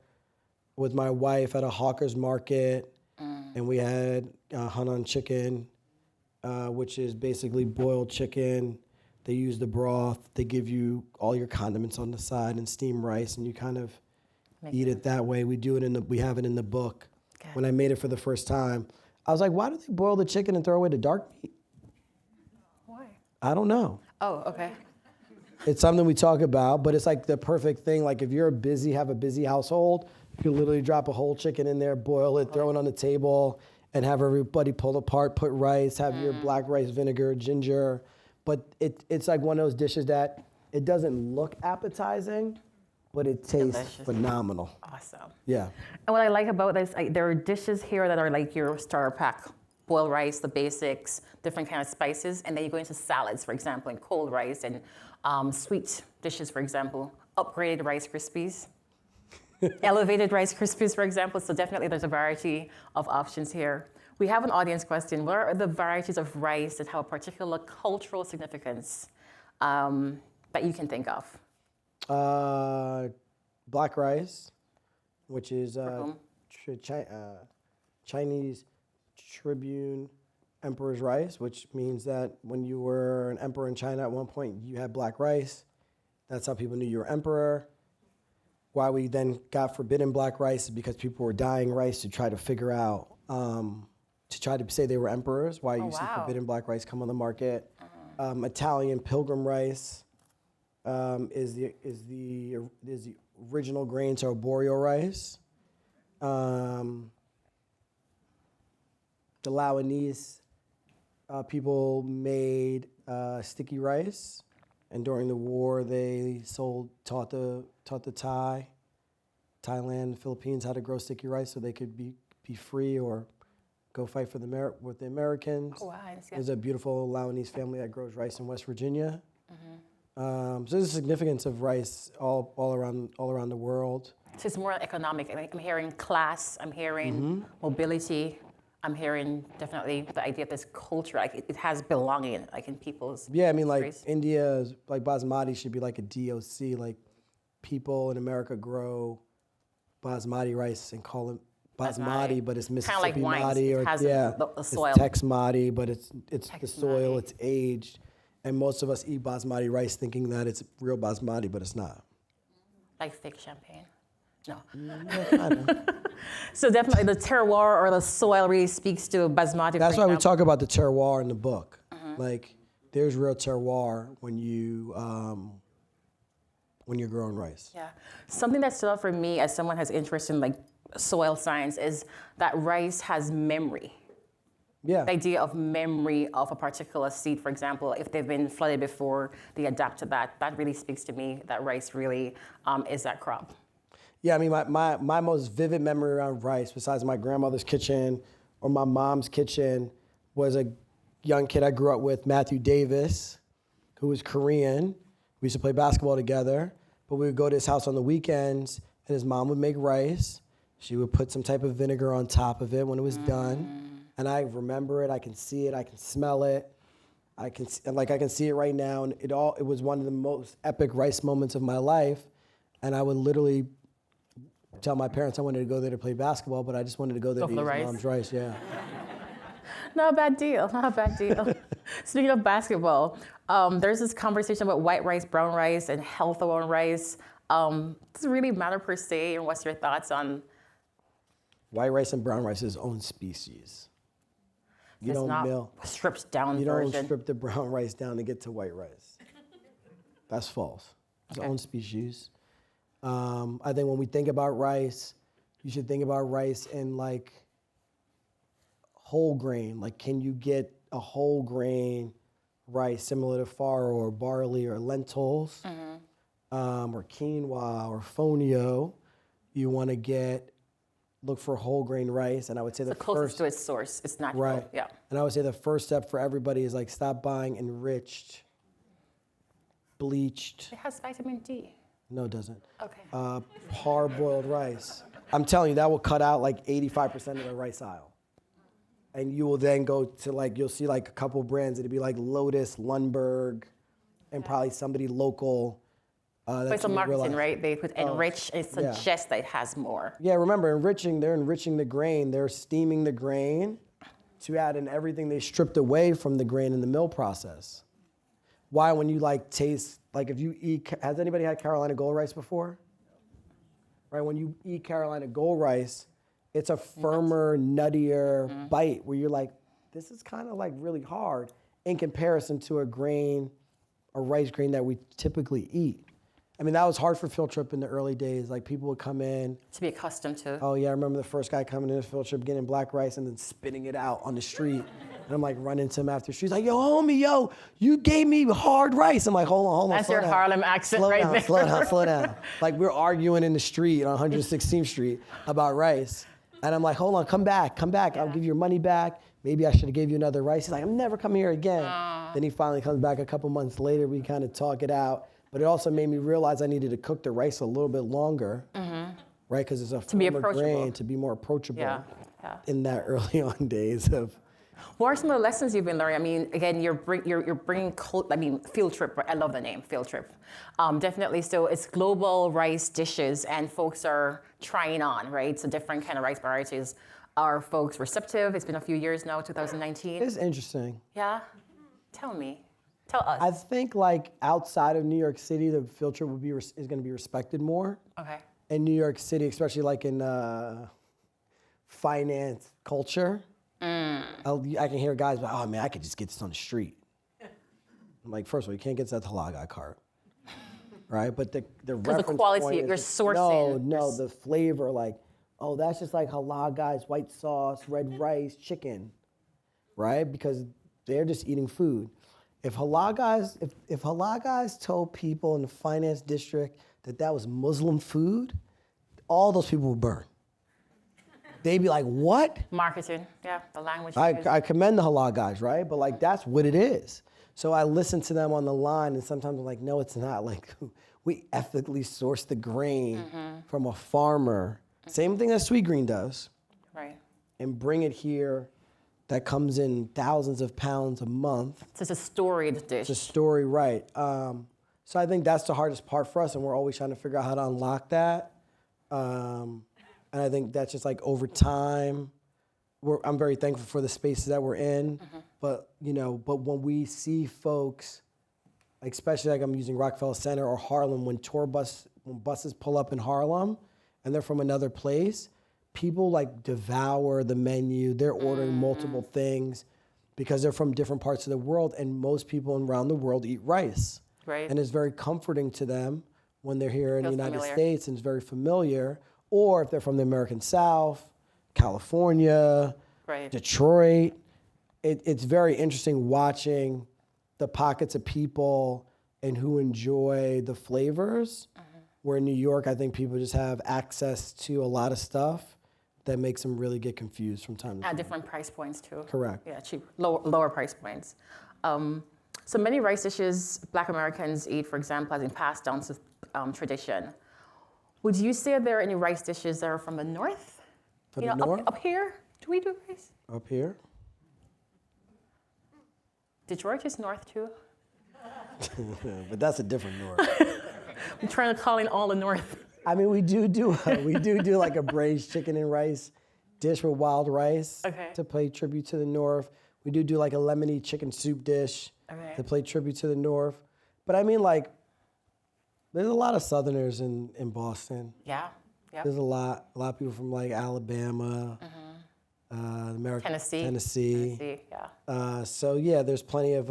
with my wife at a hawker's market, and we had Hanan chicken, which is basically boiled chicken. They use the broth. They give you all your condiments on the side and steamed rice, and you kind of eat it that way. We have it in the book. Okay. When I made it for the first time, I was like, why do they boil the chicken and throw away the dark meat? Why? I don't know. Oh, okay. It's something we talk about, but it's like the perfect thing. Like if you're have a busy household, you can literally drop a whole chicken in there, boil it, throw it on the table, and have everybody pull apart, put rice, have your black rice vinegar, ginger. But it's like one of those dishes that it doesn't look appetizing, but it tastes Delicious. phenomenal. Awesome. Yeah. And what I like about this, there are dishes here that are like your starter pack. Boiled rice, the basics, different kind of spices, and then you go into salads, for example, and cold rice, and sweet dishes, for example, upgraded Rice Krispies, elevated Rice Krispies, for example. So definitely there's a variety of options here. We have an audience question. What are the varieties of rice that have a particular cultural significance that you can think of? Black rice, which is Chinese Tribune Emperor's rice, which means that when you were an emperor in China at one point, you had black rice. That's how people knew you were emperor. Why we then got forbidden black rice is because people were dyeing rice to try to figure out, to try to say they were emperors. Why you see forbidden black rice come on the market. Italian pilgrim rice is the original grain to arboreal rice. The Laonese people made sticky rice, and during the war they taught the Thailand, Philippines how to grow sticky rice so they could be free or go fight for with the Americans. Oh, wow. There's a beautiful Laonese family that grows rice in West Virginia. So there's a significance of rice all around the world. So it's more economic. I'm hearing class, I'm hearing mobility, I'm hearing definitely the idea of this culture, like it has belonging, like in people's Yeah, I mean, like histories. India, like basmati should be like a DOC. Like people in America grow basmati rice and call it basmati, but it's Mississippi like wines. mati, It or has the soil. it's Tex mati, but it's the soil, mati. it's aged, and most of us eat basmati rice thinking that it's real basmati, but it's not. Like fake champagne. No. Yeah, kinda. So definitely the terroir or the soil really speaks to basmati. That's for why we example. talk about the terroir in the book. Like, there's real terroir when you're growing rice. Yeah. Something that stood out for me as someone who has interest in like soil science is that rice has memory. Yeah. The idea of memory of a particular seed, for example, if they've been flooded before, they adapt to that. That really speaks to me that rice really is that crop. Yeah, I mean, my most vivid memory around rice, besides my grandmother's kitchen or my mom's kitchen, was a young kid I grew up with, Matthew Davis, who was Korean. We used to play basketball together, but we would go to his house on the weekends, and his mom would make rice. She would put some type of vinegar on top of it when it was done, and I remember it. I can see it. I can smell it. I can see it right now, and it was one of the most epic rice moments of my life, and I would literally tell my parents I wanted to go there to play basketball, but I just wanted to go there to eat his mom's rice. Yeah. Not a bad deal. Not a bad deal. Speaking of basketball, there's this conversation about white rice, brown rice, and health around rice. Does it really matter per se? And what's your thoughts on? White rice and brown rice is its own species. You it's don't not mill. stripped down You don't version. strip the brown rice down to get to white rice. That's false. It's its own species. I think when we think about rice, you should think about rice in like whole grain. Like, can you get a whole grain rice similar to farro or barley or lentils, or quinoa or fonio? You want to look for whole grain rice, and I would say The closest to its source. It's natural. right. Yeah. And I would say the first step for everybody is like stop buying enriched, bleached. It has vitamin D. No, it doesn't. Okay. Parboiled rice. I'm telling you, that will cut out like 85% of the rice aisle. And you will then go to like, you'll see like a couple brands. It'll be like Lotus, Lundberg, and probably somebody local. But it's a marketing, right? They put enrich, it suggests that it has more. Yeah, remember, they're enriching the grain. They're steaming the grain to add in everything they stripped away from the grain in the mill process. Why, when you like taste, like if you eat, has anybody had Carolina Gold rice before? Right, when you eat Carolina Gold rice, it's a firmer, nuttier bite where you're like, this is kind of like really hard in comparison to a rice grain that we typically eat. I mean, that was hard for Fieldtrip in the early days. Like, people would come in. To be accustomed to. Oh, yeah, I remember the first guy coming into Fieldtrip getting black rice and then spitting it out on the street. And I'm like running to him after the street. He's like, yo, homie, you gave me hard rice. I'm like, hold on. That's your Harlem accent right there. Slow down. Like, we're arguing in the street on 116th Street about rice. And I'm like, hold on, come back. I'll give you your money back. Maybe I should have gave you another rice. He's like, I'm never coming here again. Then he finally comes back a couple months later. We kind of talk it out. But it also made me realize I needed to cook the rice a little bit longer, right? Because it's a firmer grain to be more approachable in that early on days of. What are some of the lessons you've been learning? I mean, again, you're bringing, Fieldtrip. I love the name, Fieldtrip. Definitely, so it's global rice dishes, and folks are trying on, right? So different kind of rice varieties. Are folks receptive? It's been a few years now, 2019. It's interesting. Yeah? Tell me. Tell us. I think like outside of New York City, the Fieldtrip is going to be respected more. Okay. In New York City, especially like in finance culture, I can hear guys, oh man, I could just get this on the street. I'm like, first of all, you can't get that Halaga cart, right? But the reference the quality point you're is sourcing. No, the flavor, like, oh, that's just like Halaga's white sauce, red rice, chicken, right? Because they're just eating food. If Halaga's told people in the finance district that was Muslim food, all those people would burn. They'd be like, what? Marketing, yeah, the language. I commend the halal guys, right? But like, that's what it is. So I listen to them on the line, and sometimes I'm like, no, it's not. Like, we ethically source the grain from a farmer. Same thing that Sweet Green does. Right. And bring it here. That comes in thousands of pounds a month. So it's a storied dish. It's a story, right. So I think that's the hardest part for us, and we're always trying to figure out how to unlock that. And I think that's just like over time, I'm very thankful for the spaces that we're in. But when we see folks, like especially like I'm using Rockefeller Center or Harlem, when buses pull up in Harlem and they're from another place, people like devour the menu. They're ordering multiple things because they're from different parts of the world, and most people around the world eat rice. Right. And it's very comforting to them when they're here in the United familiar. States, and it's very familiar. Or if they're from the American South, California, Right. Detroit, it's very interesting watching the pockets of people and who enjoy the flavors. Where in New York, I think people just have access to a lot of stuff that makes them really get confused from time to time. At different price points too. Correct. Yeah, cheap, lower price points. So many rice dishes Black Americans eat, for example, have been passed down to tradition. Would you say there are any rice dishes that are from the north? From the north? Up here, do we do rice? Up here? Detroit is north too. But that's a different north. I'm trying to call in all the north. I mean, we do like a braised chicken and rice dish with wild rice to pay tribute to the north. We do like a lemony chicken soup dish to pay tribute to the north. But I mean, like, there's a lot of Southerners in Boston. Yeah. There's a lot of people from like Alabama, Tennessee. Tennessee, yeah. So yeah, there's plenty of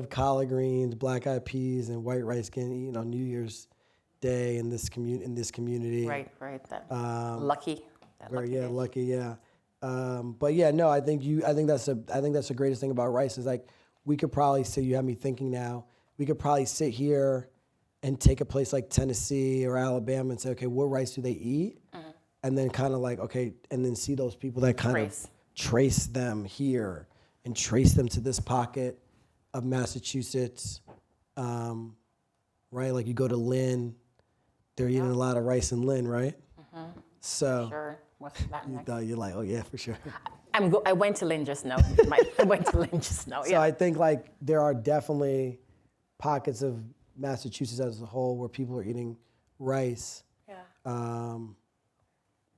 collard greens, black eyed peas, and white rice getting eaten on New Year's Day in this community. Right. Lucky. Lucky, yeah. But yeah, no, I think that's the greatest thing about rice is like we could probably sit. You have me thinking now. We could probably sit here and take a place like Tennessee or Alabama and say, okay, what rice do they eat? Mm-hmm. And then kind of like, okay, and then see those people that kind of trace them here and trace them to this pocket of Massachusetts, right? Like you go to Lynn, they're eating a lot of rice in Lynn, right? Mm-hmm. So sure. What's that next? You're like, oh yeah, for sure. I went to Lynn just now. I went to Lynn just now. So I think like there are definitely pockets of Massachusetts as a whole where people are eating rice. Yeah.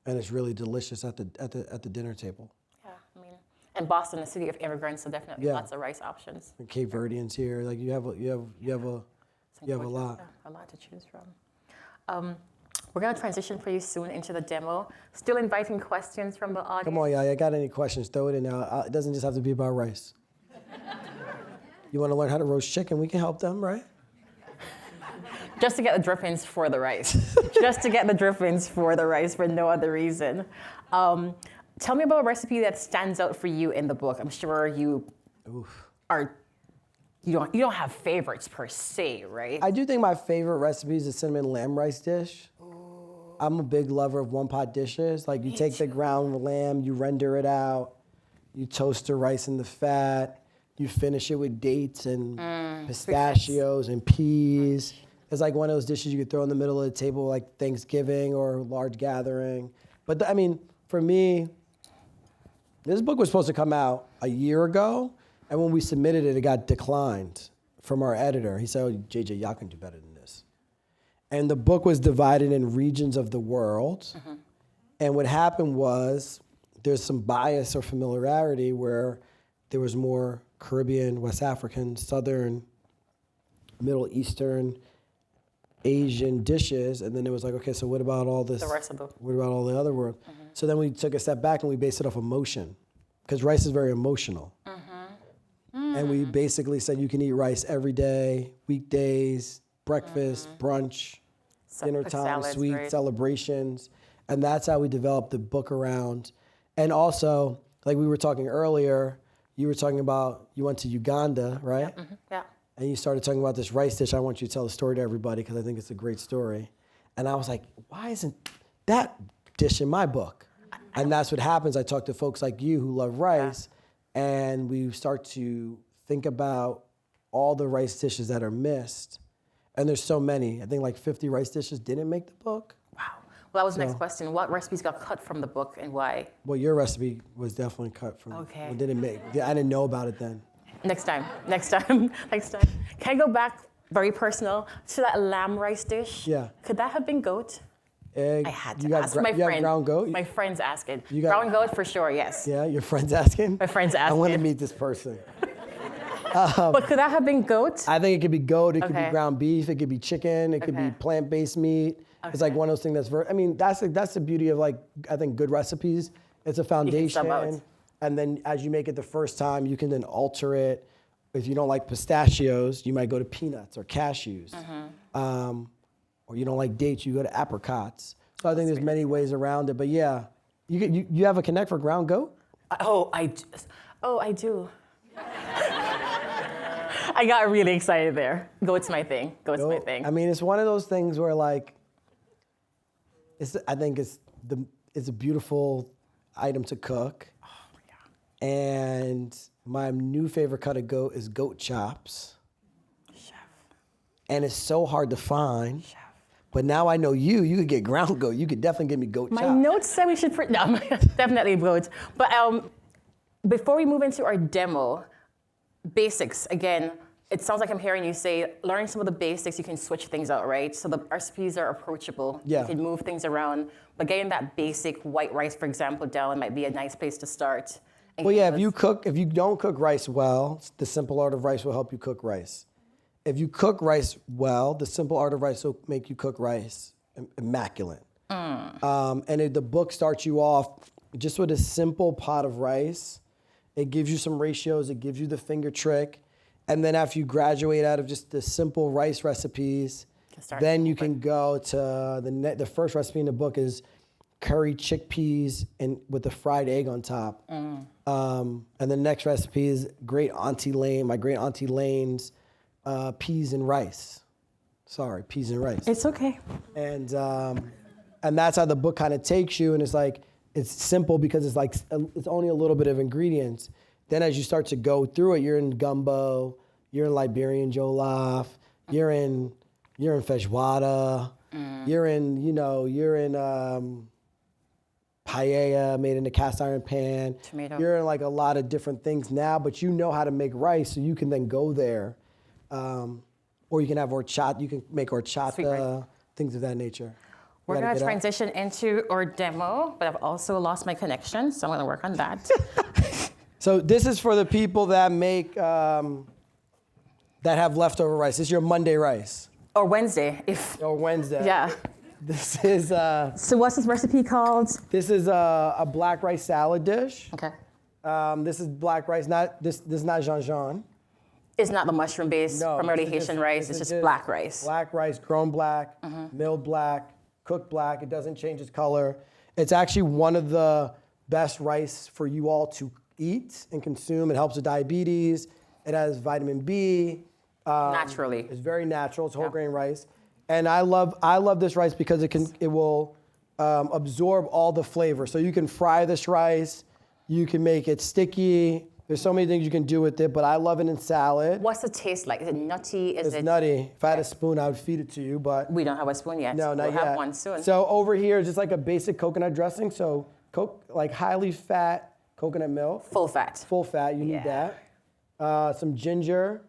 And it's really delicious at the dinner table. Yeah, I mean, and Boston, a city of immigrants, so definitely lots of rice options. And Cape Verdeans here, like you have a lot. A lot to choose from. We're gonna transition pretty soon into the demo. Still inviting questions from the audience. Come on, y'all. Got any questions? Throw it in now. It doesn't just have to be about rice. You want to learn how to roast chicken? We can help them, right? Just to get the drippings for the rice. Just to get the drippings for the rice for no other reason. Tell me about a recipe that stands out for you in the book. I'm sure you don't have favorites per se, right? I do think my favorite recipe is the cinnamon lamb rice dish. I'm a big lover of one-pot dishes. Like you take the ground lamb, you render it out, you toast the rice in the fat, you finish it with dates and pistachios and peas. It's like one of those dishes you could throw in the middle of the table like Thanksgiving or a large gathering. But I mean, for me, this book was supposed to come out a year ago, and when we submitted it, it got declined from our editor. He said, oh, JJ, y'all can do better than this. And the book was divided in regions of the world. Mm-hmm. And what happened was there's some bias or familiarity where there was more Caribbean, West African, Southern, Middle Eastern, Asian dishes. And then it was like, okay, so what about all this? The rest of the... What about all the other world? Mm-hmm. So then we took a step back and we based it off emotion. Because rice is very emotional. Mm-hmm. Mm. And we basically said you can eat rice every day, weekdays, breakfast, brunch, dinner time, sweet celebrations. And that's how we developed the book around. And also, like we were talking earlier, you were talking about, you went to Uganda, right? Yeah. Mm-hmm. Yeah. And you started talking about this rice dish. I want you to tell the story to everybody because I think it's a great story. And I was like, why isn't that dish in my book? And that's what happens. I talk to folks like you who love rice, and we start to think about all the rice dishes that are missed. And there's so many. I think like 50 rice dishes didn't make the book. Wow. Well, that was the next question. What recipes got cut from the book and why? Well, your recipe was definitely cut from. Okay. Well, didn't make. I didn't know about it then. Next time. Can I go back, very personal, to that lamb rice dish? Yeah. Could that have been goat? Egg. I had to ask my friend. You got ground goat? My friend's asking. Ground goat for sure, yes. Yeah, your friend's asking? My friend's asking. I want to meet this person. But could that have been goat? I think it could be goat, it could be ground beef, it could be chicken, it could be plant-based meat. Okay. It's like one of those things that's I mean, that's the beauty of like, I think good recipes. It's a foundation. And then as you make it the first time, you can then alter it. If you don't like pistachios, you might go to peanuts or cashews. Mm-hmm. Or you don't like dates, you go to apricots. So I think there's many ways around it. But yeah, you have a connect for ground goat? I do. I got really excited there. Goat's my thing. My thing. I mean, it's one of those things where like, I think it's a beautiful item to cook. Oh, yeah. And my new favorite cut of goat is goat chops. Chef. And it's so hard to find. Chef. But now I know you could get ground goat. You could definitely give me goat chops. My notes said we should, no, definitely goat. But before we move into our demo, basics, again, it sounds like I'm hearing you say, learning some of the basics, you can switch things out, right? So the recipes are approachable. Yeah. You can move things around. But getting that basic white rice, for example, down might be a nice place to start. Well, yeah, if you don't cook rice well, the simple art of rice will help you cook rice. If you cook rice well, the simple art of rice will make you cook rice immaculate. The book starts you off just with a simple pot of rice. It gives you some ratios. It gives you the finger trick. And then after you graduate out of just the simple rice recipes, then you can go to the first recipe in the book is curry chickpeas and with the fried egg on top. And the next recipe is my great auntie Lane's peas and rice. Sorry, peas and rice. It's okay. And that's how the book kind of takes you, and it's simple because it's only a little bit of ingredients. Then as you start to go through it, you're in gumbo, you're in Liberian jollof, you're in feijoada, you're in paella made in a cast iron pan. Tomato. You're in a lot of different things now, but you know how to make rice, so you can then go there. Or you can have horchata, you can make horchata, things of that nature. We're going to transition into our demo, but I've also lost my connection, so I'm going to work on that. So this is for the people that make, that have leftover rice. This is your Monday rice. Or Wednesday, Or Wednesday. Yeah. This is, So what's this recipe called? this is a black rice salad dish. Okay. This is black rice, this is not Jean-Jean. It's not the mushroom-based, No, primarily this is Haitian rice. It's just black rice. Black rice, grown black, milled black, cooked black. It doesn't change its color. It's actually one of the best rice for you all to eat and consume. It helps with diabetes. It has vitamin B. Naturally. It's very natural. It's whole grain rice. And I love this rice because it will absorb all the flavor. So you can fry this rice. You can make it sticky. There's so many things you can do with it, but I love it in salad. What's the taste like? Is it nutty? Is It's nutty. If I had a spoon, I would feed it to you, but We don't have a spoon yet. no, not we'll yet. have one soon. So over here is just like a basic coconut dressing. So highly fat coconut milk, Full fat. full fat. You need that. Some ginger,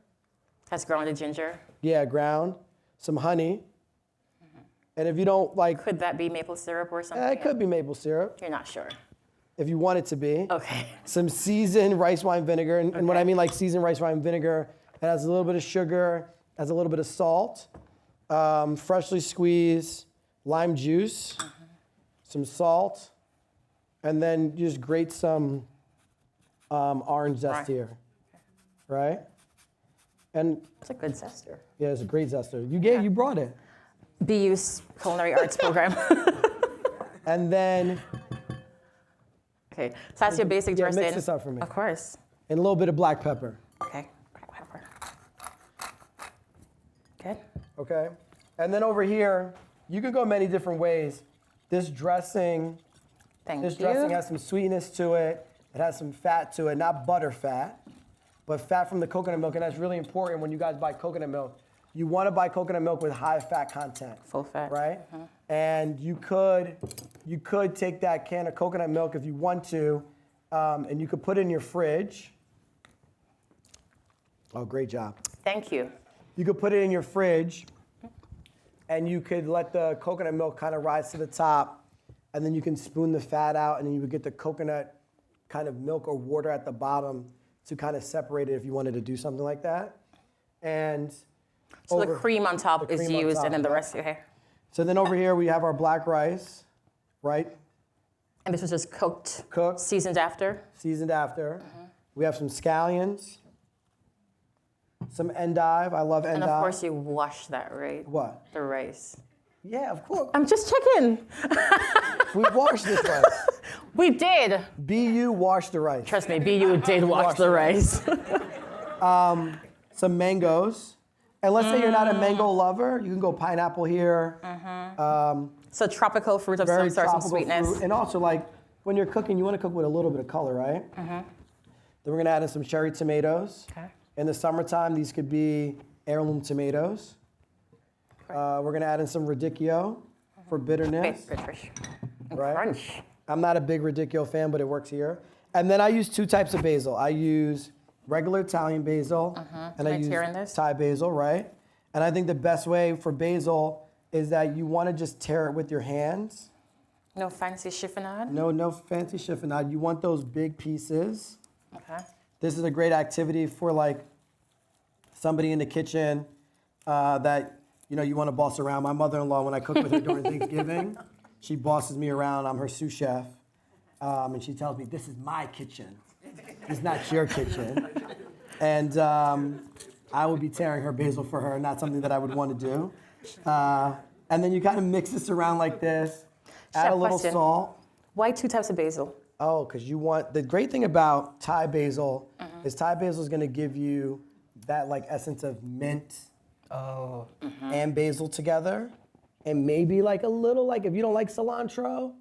That's grounded ginger. ground. Some honey. And if you don't like, Could that be maple syrup or something? it could be maple syrup You're not sure. if you want it to be. Okay. Some seasoned rice wine vinegar. And what I mean like seasoned rice wine vinegar, it has a little bit of sugar, has a little bit of salt, freshly squeezed lime juice, some salt, and then you just grate some orange zest Right. here, right? And It's a good zester. yeah, it's a great zester. You brought it. BU's culinary arts program. And then Okay, so that's your basic yeah, dressing. mix this up for me. Of course. And a little bit of black pepper, Okay. Black pepper. Good. okay? And then over here, you can go many different ways. This dressing Thank dressing you. has some sweetness to it. It has some fat to it, not butter fat, but fat from the coconut milk. And that's really important when you guys buy coconut milk. You want to buy coconut milk with high fat content. Full fat. Right? And you could take that can of coconut milk if you want to, and you could put it in your fridge. Oh, great job. Thank you. You could put it in your fridge, and you could let the coconut milk kind of rise to the top, and then you can spoon the fat out, and then you would get the coconut kind of milk or water at the bottom to kind of separate it if you wanted to do something like that. And So the cream on top the is cream on used, top, and then the yeah. rest. Okay. So then over here we have our black rice, right? And this was just cooked. Cooked. Seasoned after. Seasoned after. We have some scallions, some endive. I love endive. And of course you wash that, right? What? The rice. Yeah, of course. I'm just checking. We washed this rice. We did. BU washed the rice. Trust me, BU did wash the rice. Some mangoes. And let's say you're not a mango lover, you can go pineapple here. So tropical fruit of Very some sort, some tropical sweetness. fruit. And also, like, when you're cooking, you want to cook with a little bit of color, right? Then we're going to add in some cherry tomatoes. Okay. In the summertime, these could be heirloom tomatoes. We're going to add in some radicchio for bitterness. Good fish. And Right. crunch. I'm not a big radicchio fan, but it works here. And then I use two types of basil. I use regular Italian basil, and I Right use here in this? Thai basil, right? And I think the best way for basil is that you want to just tear it with your hands. No fancy chiffonade. No fancy chiffonade. You want those big pieces. Okay. This is a great activity for like somebody in the kitchen that you want to boss around. My mother-in-law, when I cook with her during Thanksgiving, She bosses me around. I'm her sous chef. And she tells me, this is my kitchen. It's not your kitchen. And I would be tearing her basil for her, not something that I would want to do. And then you kind of mix this around like this. Add Chef, a little question. salt. Why 2 types of basil? Oh, because you want, the great thing about Thai basil is Thai basil is going to give you that like essence of mint and basil together. And maybe like a little, like if you don't like cilantro,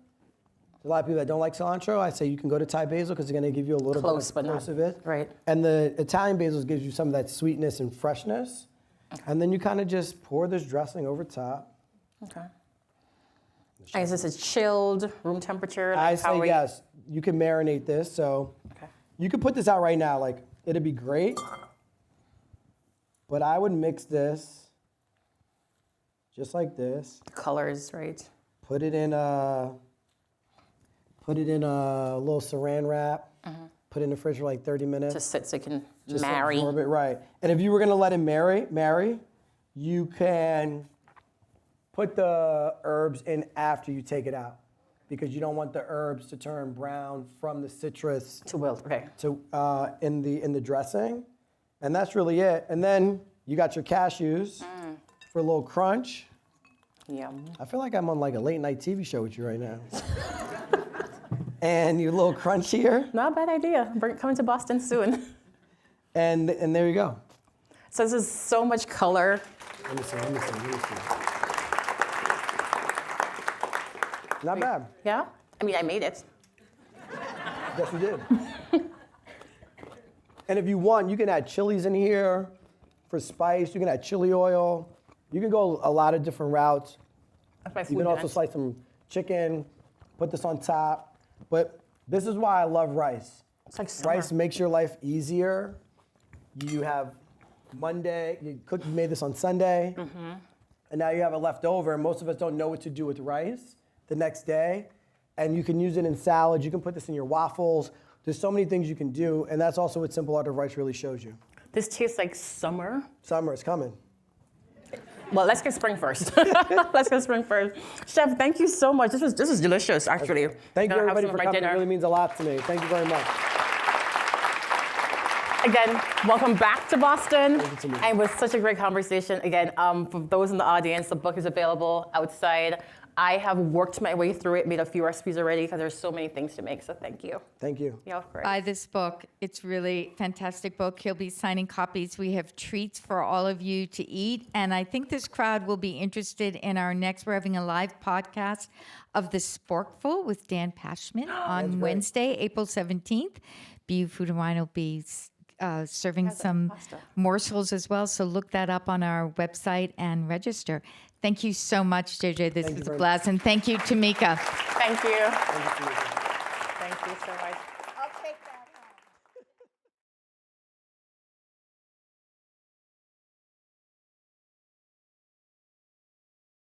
a lot of people that don't like cilantro, I say you can go to Thai basil because it's going to give you a little Close, bit but of not, of it. right. And the Italian basil gives you some of that sweetness and freshness. And then you kind of just pour this dressing over top. Okay. And is this a chilled, room temperature? I Like how say we- yes. You can marinate this. So Okay. you could put this out right now. Like, it'd be great. But I would mix this just like this. The colors, right? Put it in a little saran wrap. Put it in the fridge for like 30 minutes. Just sit so it can Just marry. absorb it, right. And if you were gonna let it marry, you can put the herbs in after you take it out because you don't want the herbs to turn brown from the citrus To wilt, okay. to in the dressing. And that's really it. And then you got your cashews for a little crunch. Yum. I feel like I'm on like a late night TV show with you right now. And your little crunch here. Not a bad idea. Coming to Boston soon. And there you go. So this is so much color. Let me see. Not bad. Yeah? I mean, I made it. Yes, you did. And if you want, you can add chilies in here for spice. You can add chili oil. You can go a lot of different routes. That's my You food can also next. slice some chicken, put this on top. But this is why I love rice. It's like summer. Rice makes your life easier. You have Monday, you made this on Sunday, and now you have it left over, and most of us don't know what to do with rice the next day. And you can use it in salads, you can put this in your waffles. There's so many things you can do, and that's also what Simple Art of Rice really shows you. This tastes like summer. Summer is coming. Well, let's get spring first. Let's get spring first. Chef, thank you so much. This was delicious, actually. Thank you Gonna have everybody some for of my coming, it dinner. really means a lot to me. Thank you very much. Again, welcome back to Boston. Thank you, Tamika. And with such a great conversation. Again, for those in the audience, the book is available outside. I have worked my way through it, made a few recipes already because there's so many things to make. So thank you. Thank you. Yeah, of course. Buy this book. It's really fantastic book. He'll be signing copies. We have treats for all of you to eat. And I think this crowd will be interested in our next, we're having a live podcast of The Sporkful with Dan Pashman on Wednesday, April 17th. BU Food and Wine will be serving some pasta. morsels as well. So look that up on our website and register. Thank you so much, JJ. This was a very blast. And thank you, Tamika. Thank you. Thank you, Tamika. Thank you so much.